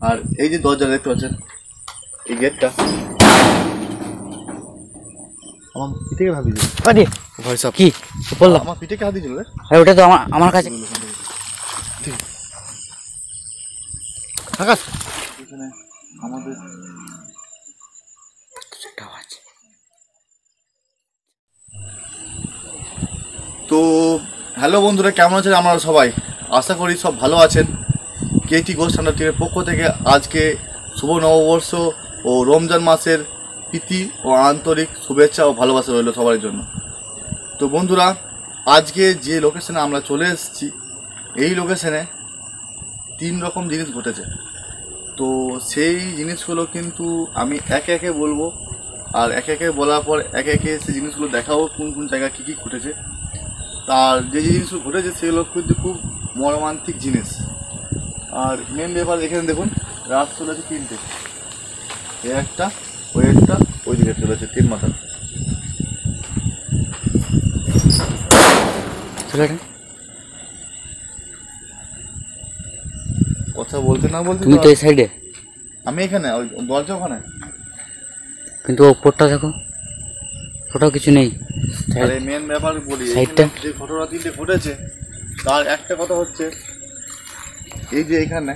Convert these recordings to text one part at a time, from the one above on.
আর এই যে দরজা দেখতে পাচ্ছেন, এই গেটটা আমার পিঠেকে ভাবি আরে ভয় সাপ কি বললাম, আমার পিঠেকে হাত দিয়েছিল রে। আরে ওটা তো আমার কাছে আকাশ এখানে আমাদের তো হ্যালো বন্ধুরা, কেমন আছেন আপনারা সবাই? আশা করি সব ভালো আছেন। কেটি ঘোষ ঠান্ডা টিমের পক্ষ থেকে আজকে শুভ নববর্ষ ও রমজান মাসের প্রীতি ও আন্তরিক শুভেচ্ছা ও ভালোবাসা রইল সবার জন্য। তো বন্ধুরা, আজকে যে লোকেশনে আমরা চলে এসেছি, এই লোকেশনে 3 রকম জিনিস ঘটেছে। তো সেই জিনিসগুলো কিন্তু আমি একে একে বলবো, আর একে একে বলার পর একে একে সেই জিনিসগুলো দেখাবো কোন কোন জায়গায় কী কী ঘটেছে। তার যে জিনিসগুলো ঘটেছে সেগুলো কিন্তু খুব মর্মান্তিক জিনিস। আর মেন ব্যাপার এখানে দেখুন, রাত চলেছে 3টে, এ একটা ওই একটা ওই দিকে চলেছে 3 মাথা। কথা বলতে না বলতে তুমি তো এই সাইডে, আমি এখানে ওই দরজা ওখানে, কিন্তু ওপরটা দেখো, ওটাও কিছু নেই। আরে মেন ব্যাপার বলি, সাইডটা যে ঘটনা 3টে ঘটেছে তার একটা কথা হচ্ছে, এই যে এখানে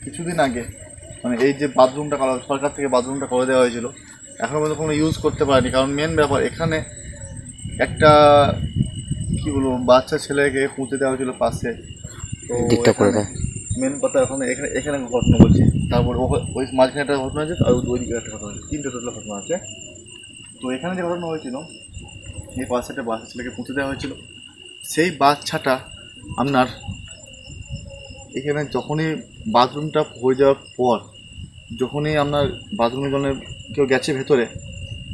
কিছুদিন আগে মানে এই যে বাথরুমটা সরকার থেকে বাথরুমটা করে দেওয়া হয়েছিল, এখনও পর্যন্ত কোনো ইউজ করতে পারেনি। কারণ মেন ব্যাপার এখানে একটা কী বলবো, বাচ্চা ছেলেকে পুঁতে দেওয়া হয়েছিল পাশে। তো দিকটা করে দেয়। মেন কথা এখন এখানে এখানে ঘটনা বলছি, তারপর ওই মাঝখানে একটা ঘটনা আছে, আর ওই দিকে একটা ঘটনা আছে, 3টে টোটাল ঘটনা আছে। তো এখানে যে ঘটনা হয়েছিল, এই পাশে একটা বাচ্চা ছেলেকে পুঁতে দেওয়া হয়েছিল। সেই বাচ্চাটা আপনার এখানে যখনই বাথরুমটা হয়ে যাওয়ার পর, যখনই আপনার বাথরুমের জন্য কেউ গেছে ভেতরে,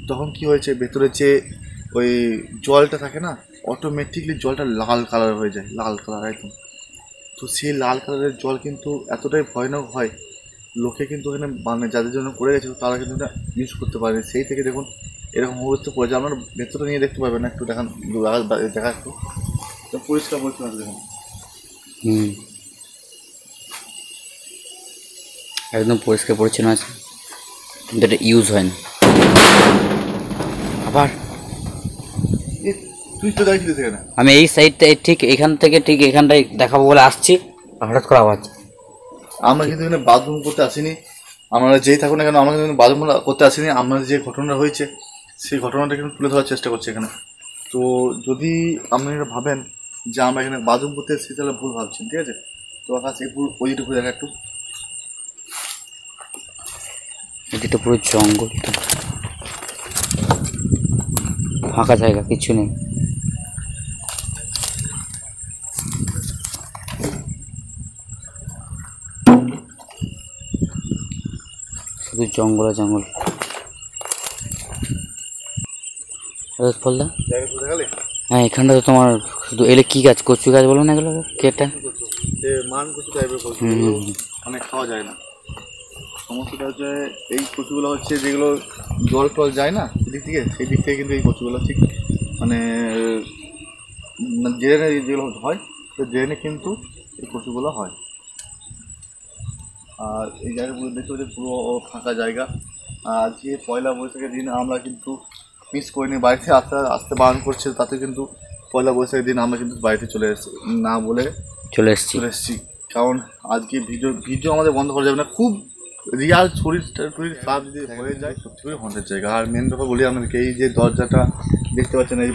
তখন কি হয়েছে, ভেতরে যে ওই জলটা থাকে না, অটোমেটিকলি জলটা লাল কালার হয়ে যায়, লাল কালার একদম। তো সেই লাল কালারের জল কিন্তু এতটাই ভয়ানক হয়, লোকে কিন্তু এখানে মানে যাদের জন্য করে গেছে তারা কিন্তু এটা ইউজ করতে পারেনি। সেই থেকে দেখুন এরকম অবস্থা পড়েছে। আপনার ভেতরে নিয়ে দেখতে পাবেন না, একটু দেখান, দেখা একটু পরিষ্কার পরিচ্ছন্ন আছে দেখুন। একদম পরিষ্কার পরিচ্ছন্ন আছে, কিন্তু এটা ইউজ হয় না। আবার তুই তো দেখছিলিস এখানে, আমি এই সাইডটা ঠিক এখান থেকে ঠিক এখানটাই দেখাবো বলে আসছি, হঠাৎ করে আওয়াজ। আমরা কিন্তু এখানে বাথরুম করতে আসিনি, আমরা যেই থাকুন না কেন আমরা কিন্তু বাথরুম করতে আসিনি। আমরা যে ঘটনাটা হয়েছে সেই ঘটনাটা কিন্তু তুলে ধরার চেষ্টা করছি এখানে। তো যদি আপনারা ভাবেন যে আমরা এখানে বাথরুম করতে এসেছি, তাহলে ভুল ভাবছেন, ঠিক আছে? তো আকাশ একটু ওইদিকে ঘুরে দেখা একটু। এদিকটা পুরো জঙ্গল, তো ফাঁকা জায়গা, কিছু নেই। শুধু জঙ্গল আর জঙ্গল। ফলদা, হ্যাঁ এখানটা তো তোমার শুধু এলে কি গাছ, কচু গাছ বলো না এগুলো, কেটা মান কচু টাইপের কচু, অনেক খাওয়া যায় না। সমস্যাটা হচ্ছে এই কচুগুলো হচ্ছে যেগুলো জল টল যায় না সেদিক থেকে, সেই দিক থেকে কিন্তু এই কচুগুলো ঠিক মানে ড্রেনে যেগুলো হয়, তো ড্রেনে কিন্তু এই কচুগুলো হয়। আর এই জায়গাগুলো দেখতে হচ্ছে পুরো ফাঁকা জায়গা। আর আজকে পয়লা বৈশাখের দিন আমরা কিন্তু মিস করিনি, বাড়িতে আসতে আসতে বারণ করছে, তাতে কিন্তু পয়লা বৈশাখের দিন আমরা কিন্তু বাড়িতে চলে এসেছি, না বলে চলে এসেছি। কারণ আজকে ভিডিও আমাদের বন্ধ করা যাবে না। খুব রিয়াল শরীর খারাপ যদি হয়ে যায়, সত্যি করে হন্টের জায়গা। আর মেন ব্যাপার বলি আপনাদেরকে, এই যে দরজাটা দেখতে পাচ্ছেন, এই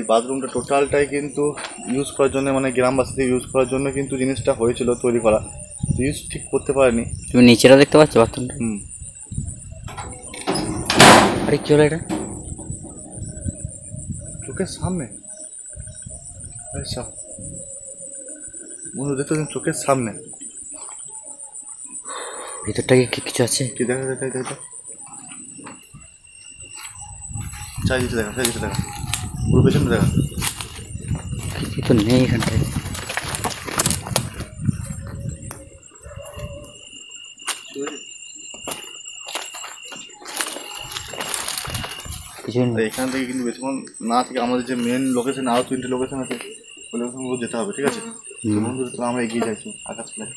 বাথরুমটা টোটালটাই কিন্তু ইউজ করার জন্য, মানে গ্রামবাসীদের ইউজ করার জন্য কিন্তু জিনিসটা হয়েছিল তৈরি করা, ইউজ ঠিক করতে পারেনি। তুমি নিচেটা দেখতে পাচ্ছ বাথরুমটা? আরে কি হলো এটা? চোখের সামনে, আচ্ছা বন্ধু দেখতে চোখের সামনে, ভিতরটা কি কিছু আছে? কি দেখা চারিদিকে দেখা পুরো পেছনটা দেখা, কিছু তো নেই এখানটায়। এখান থেকে কিন্তু বেশিক্ষণ না থেকে আমাদের যে মেন লোকেশন, আরও 3টে লোকেশন আছে, ওই লোকেশনগুলো যেতে হবে, ঠিক আছে? বন্ধু আমরা এগিয়ে যাচ্ছি আকাশ প্লাই।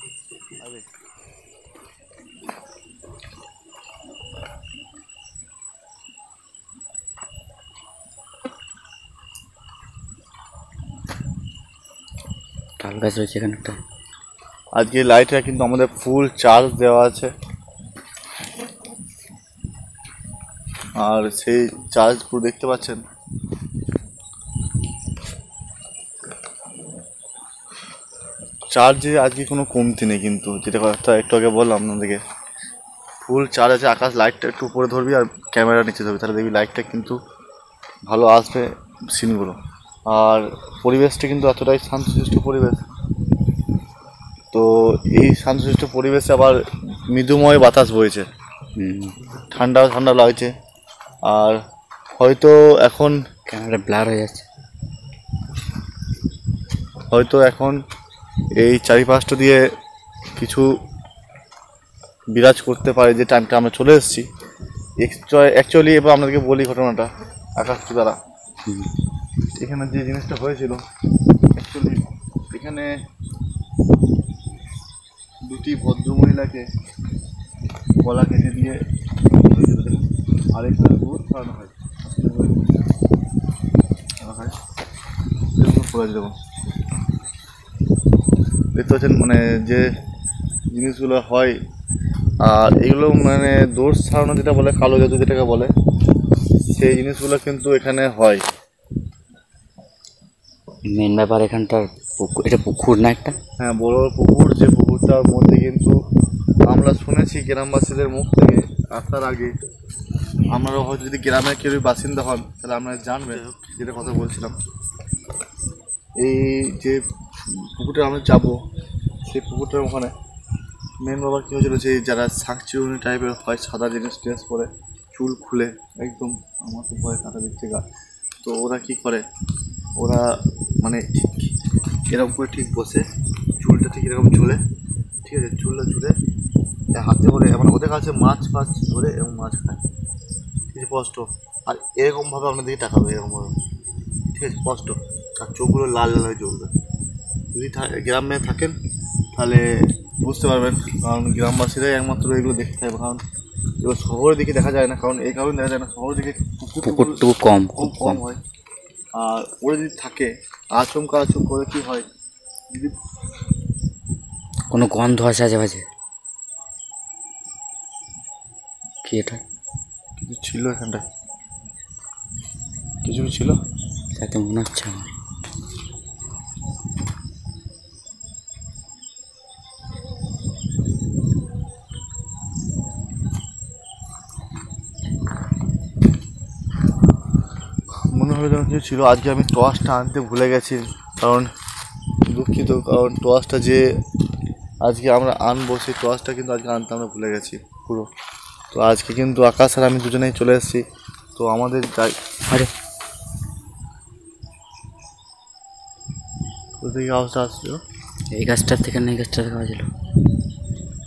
তাল গাছ রয়েছে এখানে একটা। আজকে লাইটটা কিন্তু আমাদের ফুল চার্জ দেওয়া আছে, আর সেই চার্জ পুরো দেখতে পাচ্ছেন। চার্জে আজকে কোনো কমতি নেই, কিন্তু যেটা কথা একটু আগে বললাম আপনাদেরকে, ফুল চার্জ আছে। আকাশ লাইটটা একটু উপরে ধরবি আর ক্যামেরা নিচে ধরবি, তাহলে দেখবি লাইটটা কিন্তু ভালো আসবে সিনগুলো। আর পরিবেশটা কিন্তু এতটাই শান্তশিষ্ট পরিবেশ, তো এই শান্তশিষ্ট পরিবেশে আবার মৃদুময় বাতাস বইছে, ঠান্ডা ঠান্ডা লাগছে। আর হয়তো এখন ক্যামেরা ব্লার হয়ে যাচ্ছে। হয়তো এখন এই চারিপাশটা দিয়ে কিছু বিরাজ করতে পারে, যে টাইমটা আমরা চলে এসেছি অ্যাকচুয়ালি। এবার আপনাদেরকে বলি ঘটনাটা আকাশটি দ্বারা। এখানে যে জিনিসটা হয়েছিল, অ্যাকচুয়ালি এখানে দুটি ভদ্রমহিলাকে গলা কেটে দিয়ে আর এখানে দুধ খাওয়ানো হয়, দেখুন দেখতে পাচ্ছেন মানে যে জিনিসগুলো হয়। আর এগুলো মানে দোষ ছাড়ানো যেটা বলে, কালো জাদু যেটাকে বলে, সেই জিনিসগুলো কিন্তু এখানে হয়। মেন ব্যাপার এখানটার এটা পুকুর না একটা? হ্যাঁ, বড় পুকুর, যে পুকুরটার মধ্যে কিন্তু আমরা শুনেছি গ্রামবাসীদের মুখ থেকে আসার আগে, আপনারাও হয়তো যদি গ্রামের কেউ বাসিন্দা হন তাহলে আপনারা জানবেন যেটা কথা বলছিলাম। এই যে পুকুরটা আমরা যাবো, সেই পুকুরটার ওখানে মেন বাবা কী হয়েছিল, যে যারা শাকচিরুনি টাইপের হয়, সাদা জিনিস ড্রেস পরে, চুল খুলে একদম, আমার তো ভয় কাটা দিচ্ছে গা। তো ওরা কী করে, ওরা মানে ঠিক এরকম করে ঠিক বসে, চুলটা ঠিক এরকম ঝুলে, ঠিক আছে, চুলটা ঝুলে হাতে করে, মানে ওদের কাছে মাছ ফাছ ধরে এবং মাছ খায়, ঠিক আছে, স্পষ্ট। আর এরকমভাবে আপনাদেরকে টাকাবে, এরকমভাবে, ঠিক আছে, স্পষ্ট। আর চোখগুলো লাল লাল হয়ে জ্বলবে। যদি গ্রামে থাকেন তাহলে বুঝতে পারবেন, কারণ গ্রামবাসীরাই একমাত্র এগুলো দেখতে থাকবে, কারণ এগুলো শহরের দিকে দেখা যায় না। কারণ এই কারণে দেখা যায় না, শহরের দিকে পুকুরটুকু কম, খুব কম হয়। আর ওরা যদি থাকে, আচমকা করে কী হয়, যদি কোনো গন্ধ আসে আজে বাজে। কি এটা? কিছু ছিল এখানটায়, কিছু ছিল তাতে মনে হচ্ছে আমার। মনে হলো যেন কিছু ছিল। আজকে আমি টর্চটা আনতে ভুলে গেছি, কারণ দুঃখিত, কারণ টর্চটা যে আজকে আমরা আনবো, সেই টর্চটা কিন্তু আজকে আনতে আমরা ভুলে গেছি পুরো। তো আজকে কিন্তু আকাশ আর আমি দুজনেই চলে এসেছি। তো আমাদের যাই, আরে কোথা থেকে আওয়াজটা আসছিল? এই গাছটার থেকে না এই গাছটা থেকে হয়েছিল।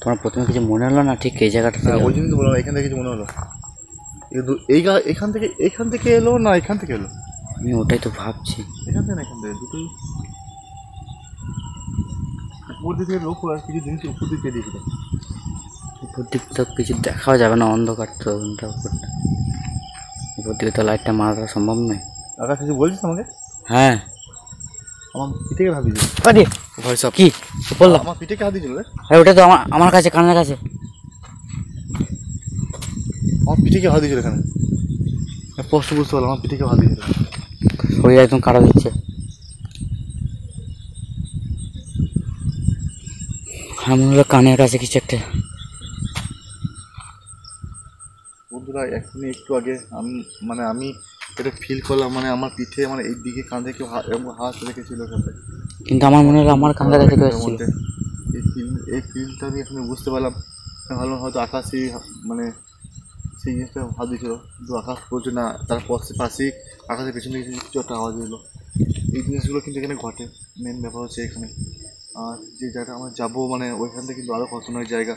তোমার প্রথমে কিছু মনে হলো না ঠিক এই জায়গাটা হ্যাঁ, থেকে? ওই জন্য তো বললাম, এখান থেকে কিছু মনে হলো। এখান থেকে এলো না এখান থেকে এলো? আমি ওটাই তো ভাবছি। এখান থেকে না এখান থেকে, দুটোই উপর দিকে লোক আর কিছু জিনিস উপর দিকে দিয়েছিল। উপর দিক তো কিছু দেখাও যাবে না, অন্ধকার তো ওটা উপরটা। উপর দিকে তো লাইটটা মারা সম্ভব নয়। আকাশ কিছু বলছিস আমাকে? হ্যাঁ, আমার পিঠেকে হাত দিয়েছিল। আরে ভয় সাপ কি বললাম? আমার পিঠেকে হাত দিয়েছিল রে। আরে ওটা তো আমার কাছে, কানের কাছে। আমার পিঠেকে হাত দিয়েছিল এখানে, স্পষ্ট বুঝতে পারলাম আমার পিঠেকে হাত দিয়েছিল। শরীর একদম কাটা দিচ্ছে। আমার মনে হলো কানের কাছে কিছু একটা। বন্ধুরা, এখনই একটু আগে আমি এটা ফিল করলাম, মানে আমার পিঠে, মানে এই দিকে কাঁধে কেউ হাত রেখেছিল সাথে। কিন্তু আমার মনে হলো আমার কানের কাছে কেউ এসেছিল। এই ফিলটা আমি এখন বুঝতে পারলাম। ভাবলাম হয়তো আকাশই মানে সেই জিনিসটা হাত দিয়েছিল, কিন্তু আকাশ বলছে না, তার পাশেই আকাশের পেছনে কিছু একটা আওয়াজ হলো। এই জিনিসগুলো কিন্তু এখানে ঘটে। মেন ব্যাপার হচ্ছে এখানে। আর যে জায়গাটা আমরা যাবো, মানে ওইখান থেকে কিন্তু আরও খতরনাক জায়গা।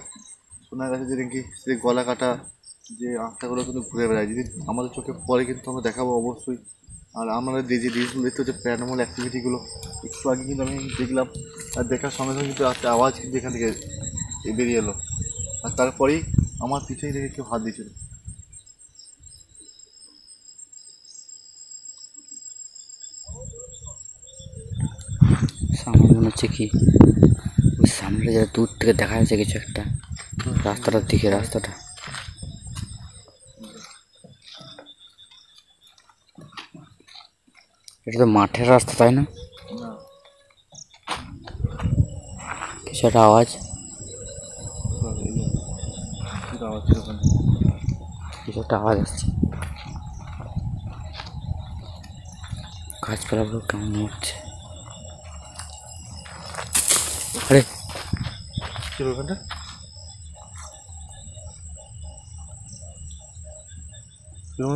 শোনা গেছে যে নাকি সেই গলা কাটা যে আত্মাগুলো কিন্তু ঘুরে বেড়ায়, যদি আমাদের চোখে পরে কিন্তু আমরা দেখাবো অবশ্যই। আর আমরা যে জিনিসগুলো দেখতে হচ্ছে প্যারানর্মাল অ্যাক্টিভিটিগুলো, একটু আগে কিন্তু আমি দেখলাম, আর দেখার সঙ্গে সঙ্গে কিন্তু একটা আওয়াজ কিন্তু এখান থেকে বেরিয়ে এলো, আর তারপরেই আমার পিঠেই দেখে কেউ হাত দিয়েছিল। আমার মনে হচ্ছে কি ওই সামনে যা দূর থেকে দেখা যাচ্ছে কিছু একটা রাস্তাটার দিকে রাস্তাটা এটা তো মাঠের রাস্তা তাই না না কিছু একটা আওয়াজ কিছু একটা আওয়াজ আসছে গাছপালাগুলো কেমন হচ্ছে আরে কি ওখানটা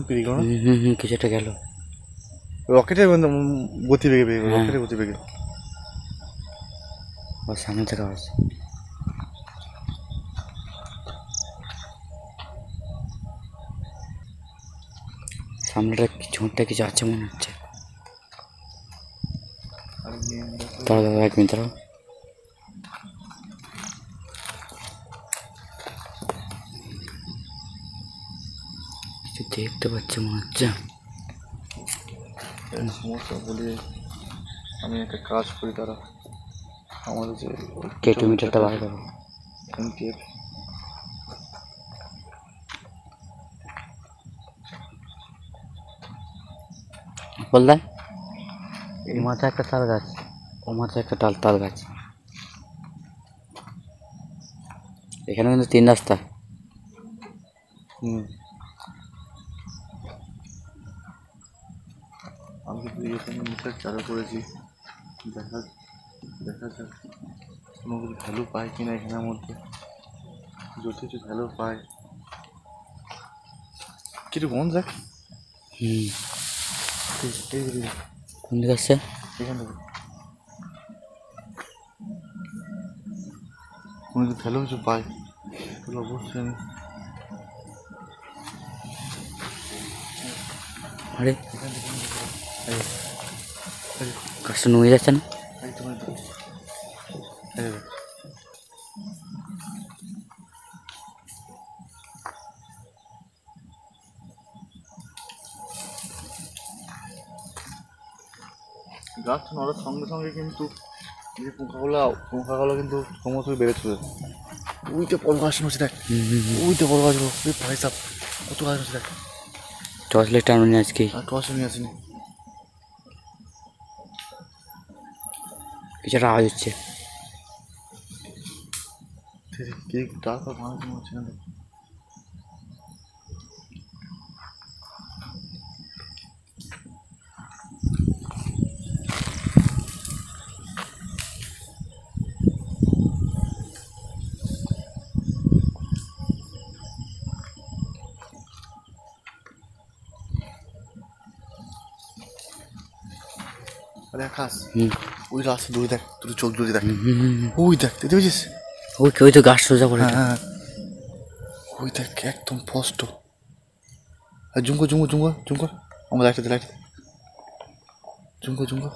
পিড়ি করো কিছু একটা গেল রকেটের গতি বেগে হ্যাঁ। রকেটের গতি বেগে ওর সামনে থেকে আওয়াজ সামনেটা ঝোঁটটা কিছু আছে মনে হচ্ছে দাঁড়া দাদা 1 মিনিট দাঁড়াও কিছু দেখতে পাচ্ছি মনে হচ্ছে সমস্যা বলি আমি একটা কাজ করি তারা আমাদের যে কেটু মিটারটা বার করো MTF বললেন এই মাথায় একটা তাল গাছ ও মাথায় একটা তাল গাছ এখানে কিন্তু 3 রাস্তা আমি কিন্তু এখানে মিটার চালু করেছি দেখা দেখা যাক কোনো কিছু ভ্যালু পাই কিনা এখানের মধ্যে যদি কিছু ভ্যালু পাই কিছু কোন যাক কোন দিকে আসছে এখান থেকে কোনো কিছু ভ্যালু কিছু পাই তাহলে অবশ্যই আমি আরে গাছটা নুয়ে যাচ্ছে না গাছ নড়ার সঙ্গে সঙ্গে কিন্তু এই যে পোকাগুলো কিন্তু সমস্ত বেড়ে চলে ওইটা বড় গাছ নড়ছে দেখ ওইটা বড় গাছ ভাই সাপ কত গাছ নড়ছে দেখ টর্চ লাইট টানুনি আজকে আর টস নিয়ে আসেনি কিছু একটা আওয়াজ হচ্ছে কি ডাক আর ভাঙা মনে হচ্ছে না আরে আকাশ ওই রাস্তা দূরে দেখ তুই চোখ জুড়ে দেখ ওই দেখ দেখতে পেয়েছিস ওই তো গাছ সোজা করে হ্যাঁ ওই দেখ একদম স্পষ্ট আর জুমকো জুমকো জুমকো জুমকো আমার লাইট লাইট জুমকো জুমকো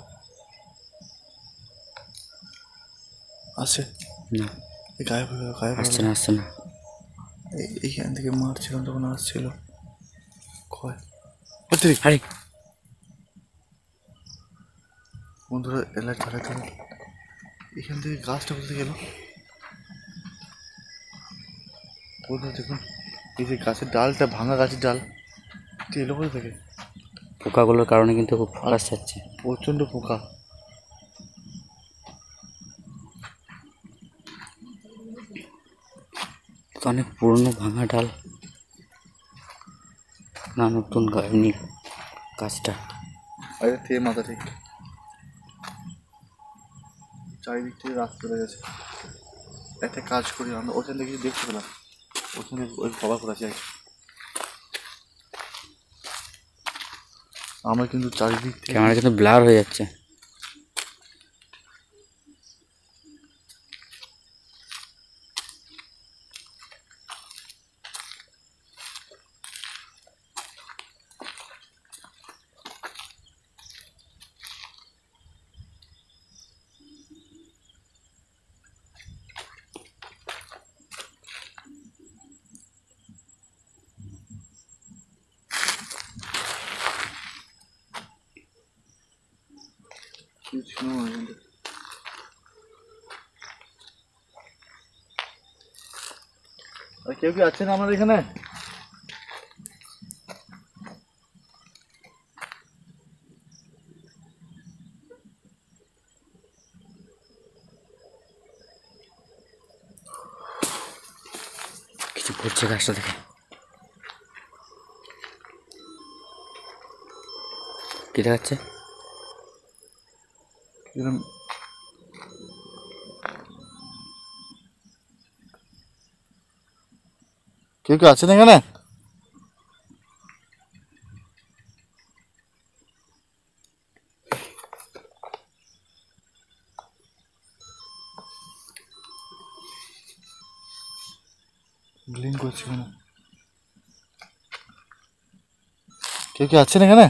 আসে না গায়েব হয়ে গেল গায়েব আসছে না আসছে না এইখান থেকে মারছিলাম তখন আসছিল কয় আরে বন্ধুরা এলাচ ধারে ধারে এখান থেকে গাছটা বলতে গেল বন্ধুরা দেখুন এই যে গাছের ডালটা ভাঙা গাছের ডাল এলো কোথা থেকে পোকাগুলোর কারণে কিন্তু খুব ফোকাস যাচ্ছে প্রচণ্ড পোকা অনেক পুরনো ভাঙা ডাল না নতুন এমনি গাছটা আরে থেকে মাথা ঠিক চারিদিক থেকে রাস্তা চলে গেছে একটা কাজ করি আমরা ওখান থেকে কিছু দেখতে পেলাম ওখানে ওই কভার করা আছে আমরা কিন্তু চারিদিক থেকে ক্যামেরা কিন্তু ব্লার হয়ে যাচ্ছে কিছু ছিল না এখানটা আর কেউ কি আছেন আমাদের এখানে? কিছু ঘুরছে গাছটা থেকে। কি দেখাচ্ছে? এরকম কেউ কি আছেন এখানে? গ্লিন করছে কেন? কেউ কি আছেন এখানে?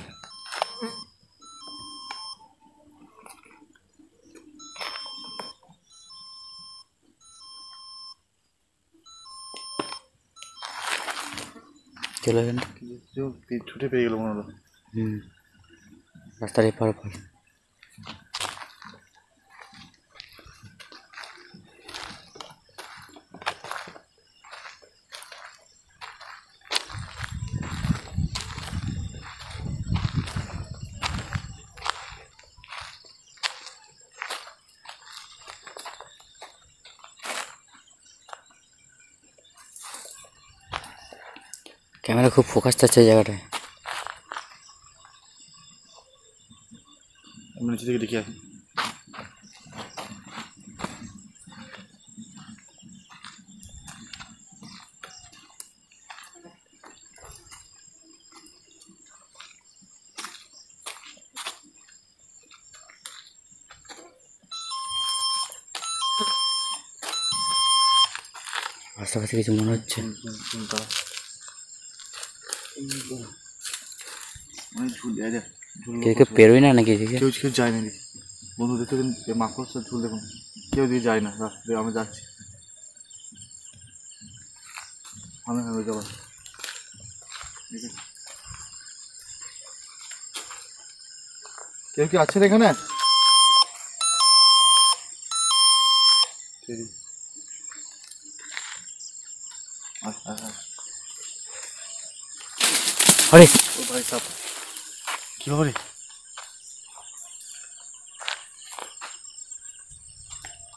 চলে গেল। কেউ ছুটে পেয়ে গেল মনে হলো। রাস্তার এপার ওপার। ক্যামেরা খুব ফোকাস থাকছে এই জায়গাটায়। আমি নিচে থেকে দেখি আসি। আশেপাশে কিছু মনে হচ্ছে। অনেক ঝুল কেউ কেউ পেরোয় না নাকি এদিকে? কেউ কেউ যায় না দেখি। বন্ধু দেখতে দিন মাকড়সার ঝুল দেখুন, কেউ দিকে যায় না রাস্তা দিয়ে। আমি যাচ্ছি, আমি যাবো। কেউ কি আছেন এখানে? আরে ও ভাই সাপ, কি হবে?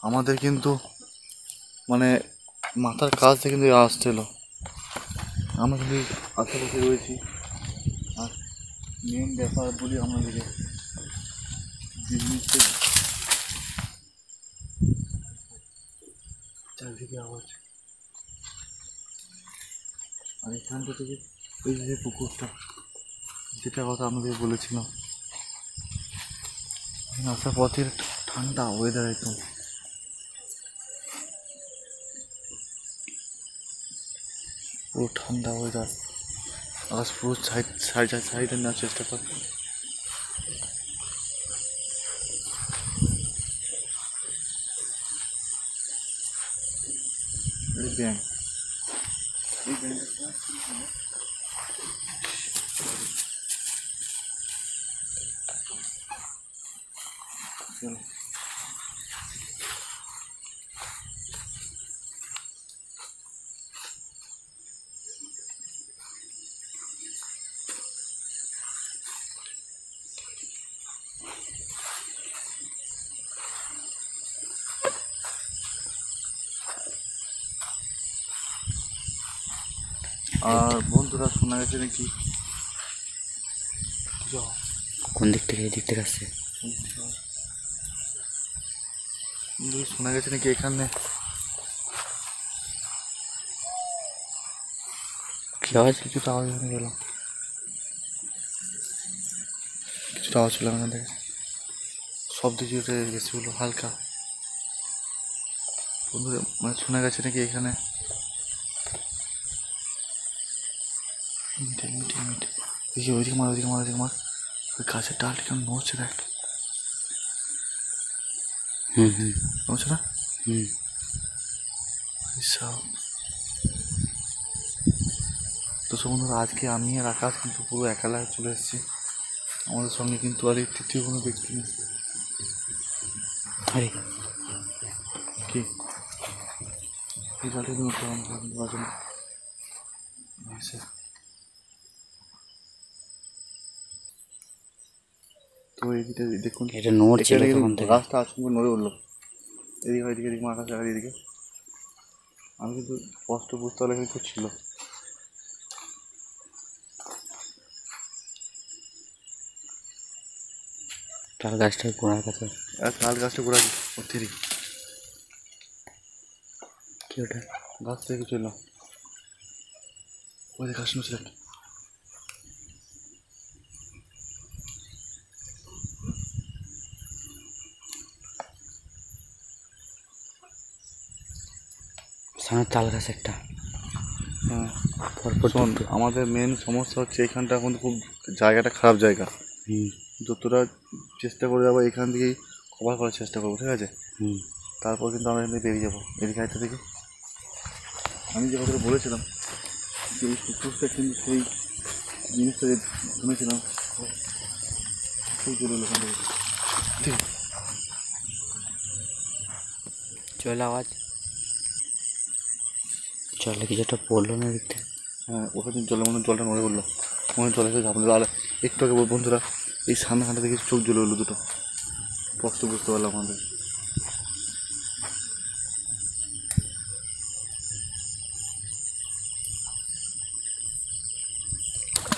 আমাদের কিন্তু মানে মাথার কাছ থেকে কিন্তু আসছিল। আমরা কিন্তু আশেপাশে রয়েছি। আর মেন ব্যাপার বলি আমাদেরকে জিনিসের চারিদিকে আওয়াজ। আর এখানটা থেকে ওই যে পুকুরটা, যেটা কথা আমাদের বলেছিলাম, আসার পথের ঠান্ডা ওয়েদার একদম। পুরো ঠান্ডা ওয়েদার। আজ পুরো সাইডে নেওয়ার চেষ্টা কর। ব্যাং এই ব্যাংকটা চলো। আর বন্ধুরা শোনা গেছে নাকি কোন দিক থেকে? এই দিক থেকে আসছে। শোনা গেছে নাকি এখানে কি আওয়াজ? কিছুটা আওয়াজ এখানে গেলাম, কিছুটা আওয়াজ ছিল এখান থেকে। শব্দ জুড়ে গেছে হলো হালকা। বন্ধুরা মানে শোনা গেছে নাকি এখানে মিটে মিটে মিটে দেখি ওইদিকে মার, ওইদিকে মার, ওইদিকে মার। ওই গাছের ডালটা কেমন নড়ছে দেখ। নড়ছে না? সব তো সব বন্ধুরা, আজকে আমি আর আকাশ কিন্তু পুরো একালা চলে এসেছি। আমাদের সঙ্গে কিন্তু আর এই তৃতীয় কোনো ব্যক্তি নেই। আরে কি এই গাড়ি নিয়ে উঠলাম। হয়েছে। তো এদিকে দেখুন, এটা নড়ছিল তখন থেকে। গাছটা আচমকা নড়ে উঠলো, এদিকে এদিকে এদিকে মাথা আর এদিকে। আমি কিন্তু স্পষ্ট বুঝতে পারলে কিছু ছিল। তাল গাছটা গোড়ার কাছে। আর তাল গাছটা গোড়া অতিরি কি ওটা? গাছ থেকে কিছু এলো, ওই গাছ শুনেছিল। সামনে তাল গাছ একটা। হ্যাঁ, পরপর শোন, দুটো। আমাদের মেন সমস্যা হচ্ছে এখানটা এখন খুব জায়গাটা খারাপ জায়গা। যতটা চেষ্টা করে যাবো এখান থেকেই কভার করার চেষ্টা করবো, ঠিক আছে? তারপর কিন্তু আমরা এখান থেকে বেরিয়ে যাবো এদিকে হাইটটা থেকে। আমি যে কথাটা বলেছিলাম যে এই কুকুরটা কিন্তু সেই জিনিসটা যে শুনেছিলাম সেই চলে এলো ওখান থেকে। ঠিক আছে, চলে আওয়াজ জলে কিছু একটা পড়লো না দেখতে। হ্যাঁ, ওখানে জলের মধ্যে জলটা নড়ে উঠলো, মনে জলে এসে ঝাঁপলো। আর একটু আগে বন্ধুরা এই সামনেখানটা থেকে চোখ জ্বলে উঠলো দুটো, স্পষ্ট বুঝতে পারলাম আমাদের।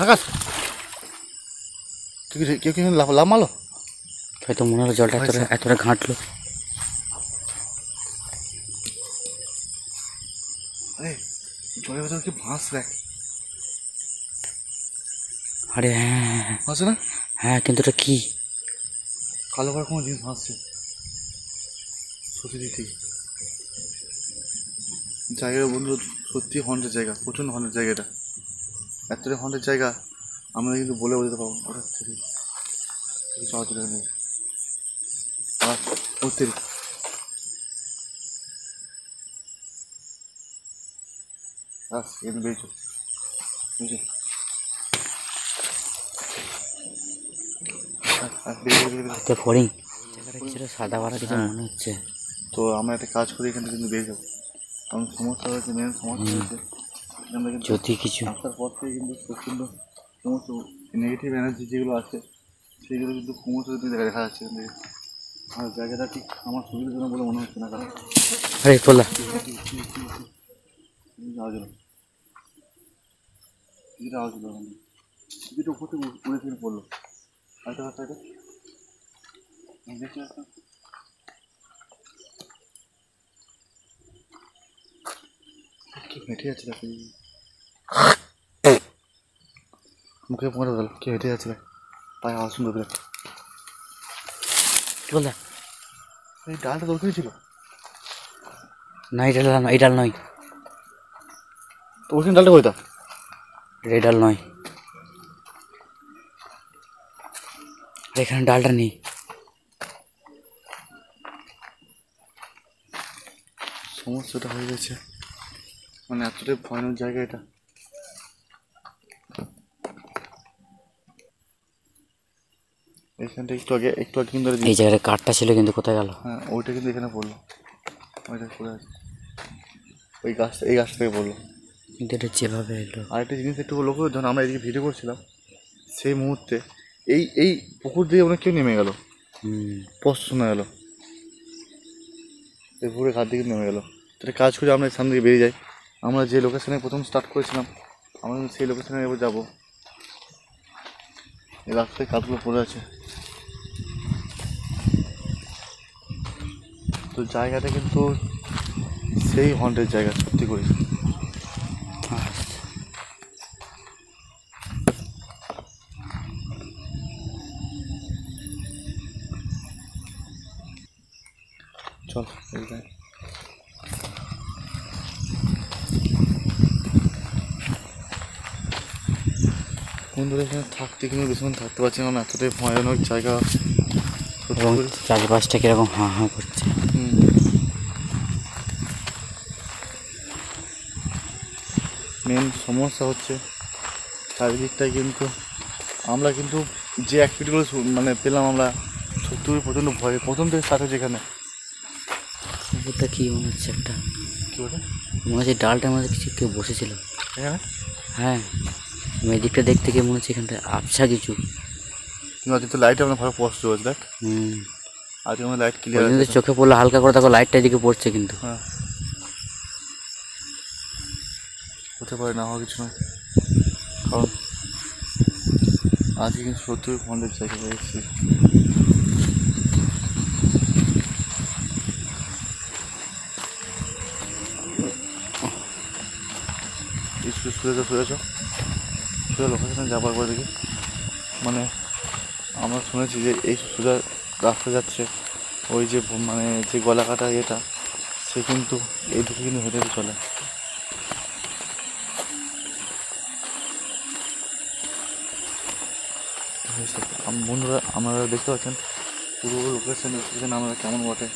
আকাশ, কেউ কেউ লাভ লাভ মারলো। হয়তো মনে হলো জলটা এতটা এতটা ঘাঁটলো। আরে জলের ভেতরে কি ভাঁস দেখ, আরে হ্যাঁ হ্যাঁ ভাসে না? হ্যাঁ, কিন্তু ওটা কি? কালো কালো কোনো জিনিস ভাসছে, সত্যি ঠিক। জায়গাটা বন্ধু সত্যি হন্ডের জায়গা, প্রচণ্ড হন্ডের জায়গা। এটা এতটাই হন্ডের জায়গা আমরা কিন্তু বলে বোঝাতে পারবো। ওটা থেকে কিছু আওয়াজ চলে নেই আর উঠতে আস এখানে বেরিয়েছো বুঝছি। হাতে ফড়িং জায়গাটা কিছুটা সাদা বাড়া কিছু মনে হচ্ছে। তো আমরা একটা কাজ করি, এখান থেকে কিন্তু বেরিয়ে যাবো। কারণ সমস্যা হয়েছে, মেন সমস্যা হয়েছে আমরা কিন্তু যদি কিছু আসার পর থেকে কিন্তু প্রচণ্ড সমস্ত নেগেটিভ এনার্জি যেগুলো আছে সেগুলো কিন্তু ক্রমশ দেখা যাচ্ছে এখান থেকে। আর জায়গাটা ঠিক আমার সুবিধার জন্য বলে মনে হচ্ছে না। কারণ আরে তোলা আওয়াজ হলো, কিছুটা আওয়াজ হলো, কিছুটা উপর থেকে উড়ে থেকে পড়লো। আরেকটা রাস্তা এটা দেখতে আসতাম, কি হেঁটে যাচ্ছে দেখো, মুখে পড়ে গেল, কি হেঁটে যাচ্ছে পায়ে আওয়াজ শুনতে পেলে। তোলা এই ডালটা দরকার ছিল না, এই ডাল নয়, এই ডাল নয়, তো ওখানে ডালটা কইতা, এই ডাল নয়, এখানে ডালটা নেই। সমস্যাটা হয়ে গেছে, মানে এতটাই ভয়ানক জায়গা এটা। এখানটা একটু আগে কিন্তু এই জায়গাটা কাঠটা ছিল, কিন্তু কোথায় গেল? হ্যাঁ, ওইটা কিন্তু এখানে পড়লো, ওইটা পড়ে আছে ওই গাছটা, এই গাছটা থেকে পড়লো। কিন্তু এটা যেভাবে এলো। আরেকটা জিনিস একটু লক্ষ্য করে, যখন আমরা এদিকে ভিডিও করছিলাম সেই মুহূর্তে এই পুকুর দিয়ে অনেক কেউ নেমে গেল, স্পষ্ট শোনা গেল, এই পুকুরের ঘাট দিকে নেমে গেল। একটা কাজ করে আমরা সামনে দিকে বেরিয়ে যাই। আমরা যে লোকেশনে প্রথম স্টার্ট করেছিলাম আমরা কিন্তু সেই লোকেশনে এবার যাবো। এই রাস্তায় কাঠগুলো পড়ে আছে, তো জায়গাটা কিন্তু সেই হন্টের জায়গা সত্যি করে। চল এইটাই বন্ধুরা, এখানে থাকতে কিন্তু বেশিক্ষণ থাকতে পারছি না, এতটাই ভয়ানক জায়গা এবং চারপাশটা কিরকম হাঁ হাঁ করছে। মেন সমস্যা হচ্ছে চারিদিকটায় কিন্তু আমরা কিন্তু যে অ্যাক্টিভিটিগুলো মানে পেলাম আমরা সত্যি প্রচণ্ড ভয়। প্রথম থেকে স্টার্ট হয়েছে এখানে, পুকুরটা কি মনে হচ্ছে একটা, কী বলে মনে হচ্ছে ডালটার মধ্যে কিছু কেউ বসেছিল। এখানে হ্যাঁ ম্যাজিকটা দেখতে গিয়ে মনে হচ্ছে এখানটা আবছা কিছু। কিন্তু আজকে তো লাইট আমরা ভালো স্পষ্ট হচ্ছে দেখ, হুম আজকে আমাদের লাইট ক্লিয়ার ওই জন্য আছে তো চোখে পড়লো হালকা করে, দেখো লাইটটা এদিকে পড়ছে কিন্তু। হ্যাঁ হতে পারে, না হওয়া কিছু নয়, কারণ আজকে কিন্তু সত্যি ফোনের জায়গায় এসেছি। শুয়েছ লোকেশনে যাবার পরে দেখি মানে আমরা শুনেছি যে এই সোজা রাস্তা যাচ্ছে, ওই যে মানে যে গলা কাটা এটা সে কিন্তু এই দিকে কিন্তু হেঁটে হেঁটে চলে। বন্ধুরা আপনারা দেখতে পাচ্ছেন পুরো লোকেশন আমরা কেমন বটে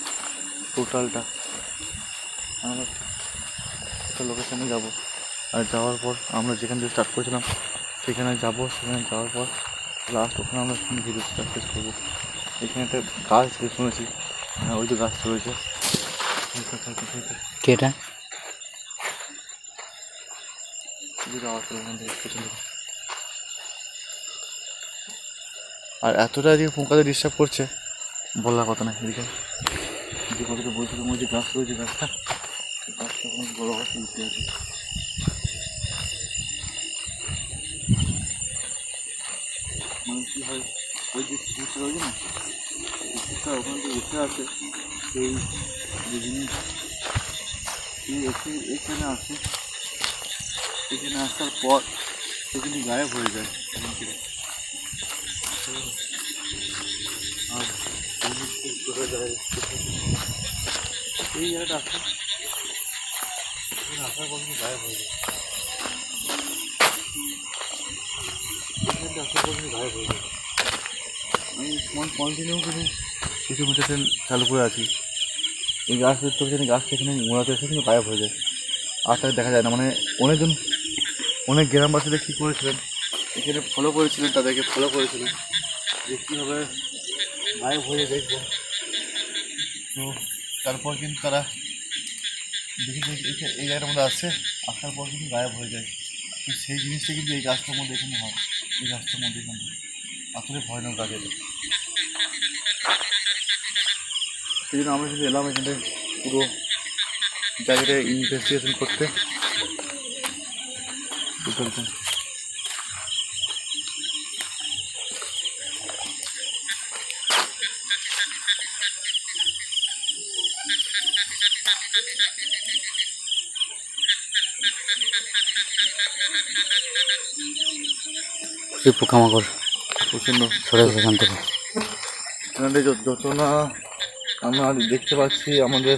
টোটালটা। আমরা একটা লোকেশানে যাবো, আর যাওয়ার পর আমরা যেখান থেকে স্টার্ট করেছিলাম সেখানে যাবো, সেখানে যাওয়ার পর লাস্ট ওখানে আমরা ভিডিও শেষ করবো। এখানে একটা গাছ শুনেছি, হ্যাঁ ওই তো গাছটা রয়েছে। কেটা আর এতটা এদিকে পোকাতে ডিস্টার্ব করছে বলার কথা না। এদিকে যে কথাটা বলছিলাম ওই যে গাছ রয়েছে, গাছটা অনেক বড় গাছ উঠতে আছে। মানে কী হয় ওই যে কুকুরটা রয়েছে না, কুকুরটা ওখান থেকে উঠে আসে সেই যে জিনিস এখানে আসে, এখানে আসার পর সে কিন্তু গায়েব হয়ে যায় এখান থেকে। আর এই জায়গাটা আসে, এখানে আসার পর কিন্তু গায়েব হয়ে যায়, এখানটা আসার পর কিন্তু গায়েব হয়ে যায়। আমি কন্টিনিউ কিন্তু কিছু মেডিটেশন চালু করে আছি। এই গাছ দেখতে পাচ্ছি, গাছটা এখানে মোড়াতে এসে কিন্তু গায়েব হয়ে যায়, আর তাকে দেখা যায় না। মানে অনেক গ্রামবাসীরা কী করেছিলেন, এখানে ফলো করেছিলেন, তাদেরকে ফলো করেছিলেন যে কীভাবে গায়েব হয়ে দেখবো। তো তারপর কিন্তু তারা দেখি যে এই জায়গাটার মধ্যে আসছে, আসার পর কিন্তু গায়েব হয়ে যায়। তো সেই জিনিসটা কিন্তু এই গাছটার মধ্যে এখানে হয়, এই গাছটার মধ্যে এখানে আসলে ভয়ানক গাছ এটা। সেই জন্য আমরা কিন্তু এলাম এখানে পুরো জায়গাটা ইনভেস্টিগেশন করতে। প্রচুর পোকামাকড়, প্রচণ্ড সরে সেখান থেকে। এখানে যত না আমরা দেখতে পাচ্ছি আমাদের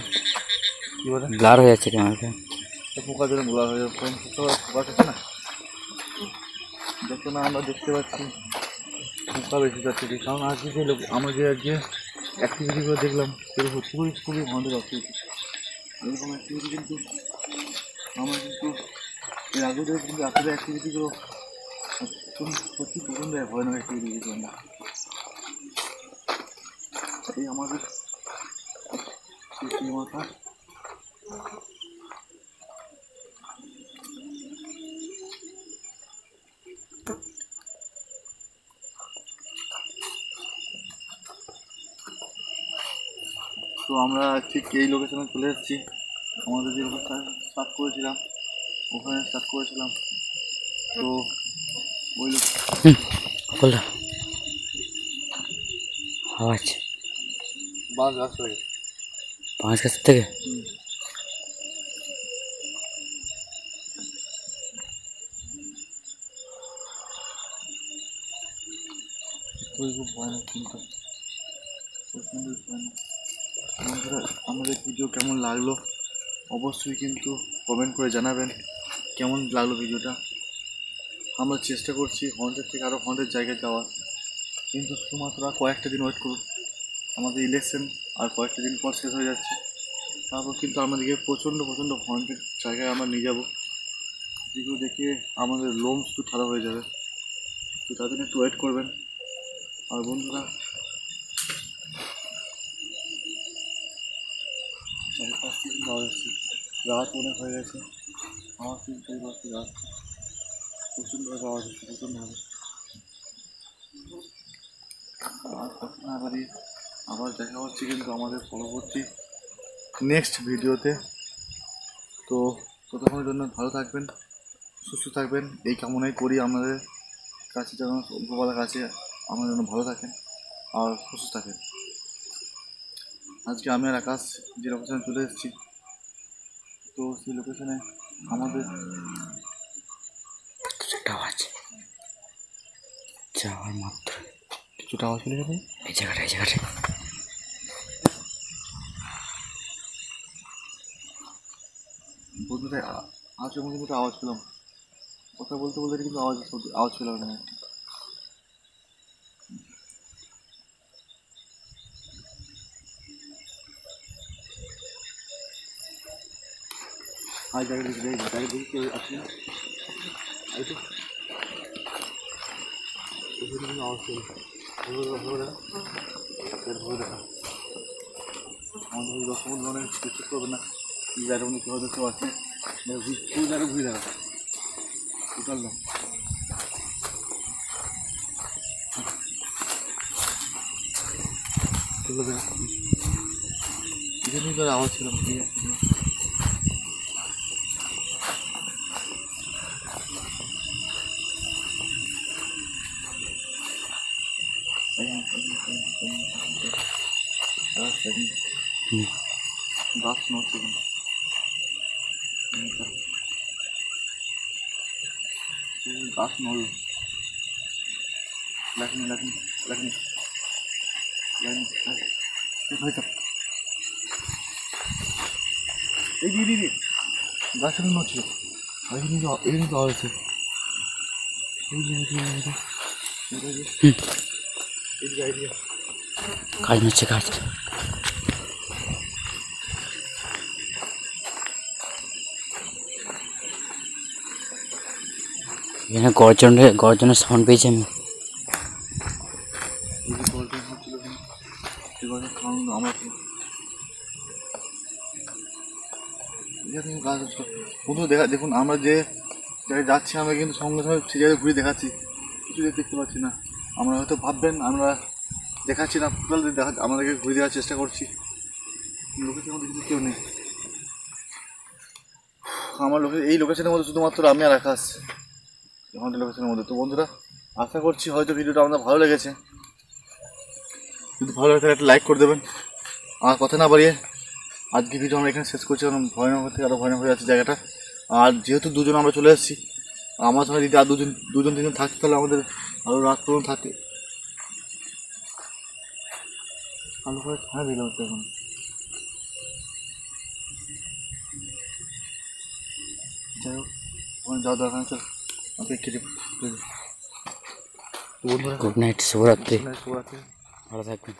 কী বলে ব্লার হয়ে যাচ্ছে ক্যামেরাটা। পোকা যেন বলা হয়ে যাচ্ছে, পোকা থাকে না, যত না আমরা দেখতে পাচ্ছি পোকা বেশি যাচ্ছে। কারণ আজকে যে আমরা যে আজকে অ্যাক্টিভিটিগুলো দেখলাম সেগুলো খুবই আমাদের অ্যাক্টিভিটি। এরকম অ্যাক্টিভিটি কিন্তু আমরা কিন্তু এর আগে কিন্তু আসলে অ্যাক্টিভিটিগুলো সত্যি পছন্দ হয় না অ্যাক্টিভিটিগুলো আমরা। এই আমাদের মাথা তো আমরা ঠিক এই লোকেশনে চলে এসেছি। আমাদের যে লোকেশন স্টার্ট করেছিলাম ওখানে স্টার্ট করেছিলাম। তো ওই বললো আওয়াজ বাস গাছ হয়ে গেছে। 5 গাছের থেকে। খুব ভয়ানক কিন্তু প্রচণ্ডই ভয়ানক। বন্ধুরা আমাদের ভিডিও কেমন লাগলো অবশ্যই কিন্তু কমেন্ট করে জানাবেন কেমন লাগলো ভিডিওটা। আমরা চেষ্টা করছি হন্টের থেকে আরও হন্টের জায়গায় যাওয়ার, কিন্তু শুধুমাত্র কয়েকটা দিন ওয়েট করুন। আমাদের ইলেকশন আর কয়েকটা দিন পর শেষ হয়ে যাচ্ছে, তারপর কিন্তু আমাদেরকে প্রচণ্ড হন্টেড জায়গায় আমরা নিয়ে যাবো, যেগুলো দেখে আমাদের লোম শুধু ঠাড়া হয়ে যাবে। তো তাদের একটু ওয়েট করবেন। আর বন্ধুরা 4-5 দিন যাওয়া যাচ্ছে, রাত অনেক হয়ে গেছে, আমার কিন্তু রাত প্রচণ্ডভাবে আওয়াজ হচ্ছে, প্রচণ্ডভাবে। আর কথা না বাড়িয়ে আবার দেখা হচ্ছে কিন্তু আমাদের পরবর্তী নেক্সট ভিডিওতে। তো ততক্ষণের জন্য ভালো থাকবেন, সুস্থ থাকবেন, এই কামনাই করি আমাদের কাছে, যেন উপরওয়ালার কাছে আমাদের জন্য ভালো থাকেন আর সুস্থ থাকেন। আজকে আমি আর আকাশ যে লোকেশনে চলে এসেছি, তো সেই লোকেশনে আমাদের একটা আওয়াজ যাওয়ার মাত্র কিছুটা আওয়াজ চলে যাবে। এই জায়গাটায় বন্ধুরা আজ আমি কিন্তু আওয়াজ পেলাম, কথা বলতে বলতে কিন্তু আওয়াজ পেলাম না। আজ দেখি কেউ আসে না, এই তো এখানে কিন্তু আওয়াজ পেলাম। আমাদের 10 মিনিট ধরে বিশ্বাস করবে না, যার মধ্যে কেউ হয়তো কেউ আছে, ফুল যারা ঘুরে দেখা টোটাল না। এখানে তো আওয়াজ ছিল, গাছ নড়ছে গাছ নড়ল, লাগনি এই দিদি গাছের নড়ছে, এখানে তো আওয়াজ আছে। কাজ হচ্ছে কাজ। এখানে গর্জনের সাউন্ড পেয়েছি আমি। বন্ধু দেখুন আমরা যে জায়গায় যাচ্ছি, আমরা কিন্তু সঙ্গে সঙ্গে সেই জায়গায় ঘুরে দেখাচ্ছি, কিছু দেখতে পাচ্ছি না। আমরা হয়তো ভাববেন আমরা দেখাচ্ছি না, টোটাল আমাদেরকে ঘুরে দেওয়ার চেষ্টা করছি, লোকেশনের মধ্যে কিন্তু কেউ নেই। আমার এই লোকেশনের মধ্যে শুধুমাত্র আমি আর আকাশ আমাদের লোকেশনের মধ্যে। তো বন্ধুরা আশা করছি হয়তো ভিডিওটা আমাদের ভালো লেগেছে, যদি ভালো লাগে একটা লাইক করে দেবেন। আর কথা না বাড়িয়ে আজকে ভিডিও আমরা এখানে শেষ করছি, কারণ ভয়ানক থেকে আরও ভয়ানক হয়ে যাচ্ছে জায়গাটা। আর যেহেতু দুজন আমরা চলে এসেছি, আমার সঙ্গে যদি আর দুজন তিনজন থাকতে, তাহলে আমাদের আরও রাত পর্যন্ত থাকে। আলু করে ছাড়া দিলাম এখন, যাই হোক ওখানে যাওয়া দরকার চল আমাকে কেটে। গুড নাইট, শুভরাত্রি, শুভরাত্রি, ভালো থাকবেন।